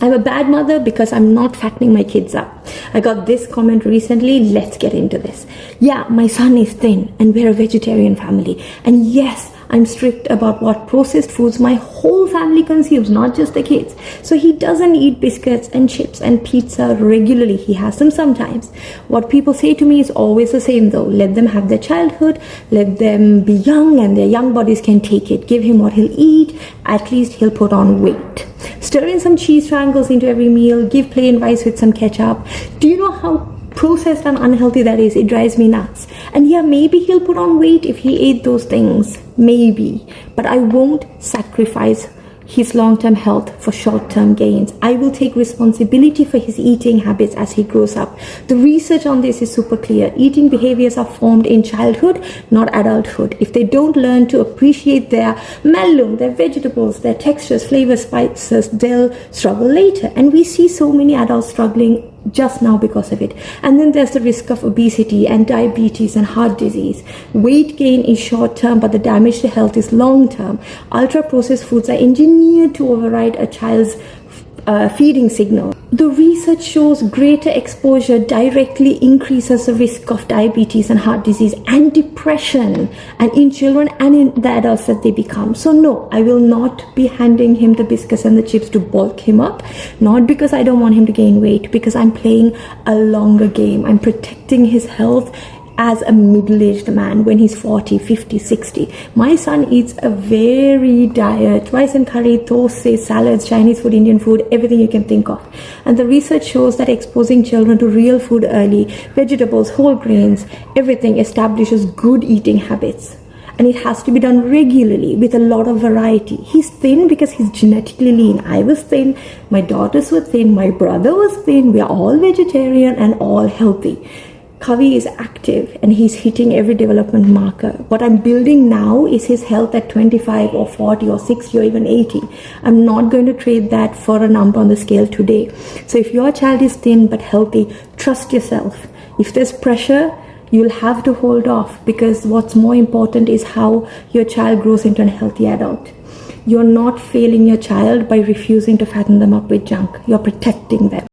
I'm a bad mother because I'm not fattening my kids up. I got this comment recently. Let's get into this. Yeah, my son is thin and we're a vegetarian family. And yes, I'm strict about what processed foods my whole family consumes, not just the kids. So he doesn't eat biscuits and chips and pizza regularly. He has them sometimes. What people say to me is always the same though. Let them have their childhood. Let them be young and their young bodies can take it. Give him what he'll eat. At least he'll put on weight. Stir in some cheese triangles into every meal. Give plain rice with some ketchup. Do you know how processed and unhealthy that is? It drives me nuts. And yeah, maybe he'll put on weight if he ate those things. Maybe. But I won't sacrifice his long-term health for short-term gains. I will take responsibility for his eating habits as he grows up. The research on this is super clear. Eating behaviors are formed in childhood, not adulthood. If they don't learn to appreciate their malung, their vegetables, their textures, flavors, spices, they'll struggle later. And we see so many adults struggling just now because of it. And then there's the risk of obesity and diabetes and heart disease. Weight gain is short term, but the damage to health is long term. Ultra processed foods are engineered to override a child's feeding signal. The research shows greater exposure directly increases the risk of diabetes and heart disease and depression, and in children and in the adults that they become. So no, I will not be handing him the biscuits and the chips to bulk him up, not because I don't want him to gain weight, because I'm playing a longer game. I'm protecting his health as a middle-aged man when he's 40, 50, 60. My son eats a varied diet: rice and curry, toast, salads, Chinese food, Indian food, everything you can think of. And the research shows that exposing children to real food early, vegetables, whole grains, everything establishes good eating habits. And it has to be done regularly with a lot of variety. He's thin because he's genetically lean. I was thin, my daughters were thin, my brother was thin. We are all vegetarian and all healthy. Kavi is active and he's hitting every development marker. What I'm building now is his health at 25 or 40 or 60 or even 80. I'm not going to trade that for a number on the scale today. So if your child is thin but healthy, trust yourself. If there's pressure, you'll have to hold off, because what's more important is how your child grows into a healthy adult. You're not failing your child by refusing to fatten them up with junk. You're protecting them.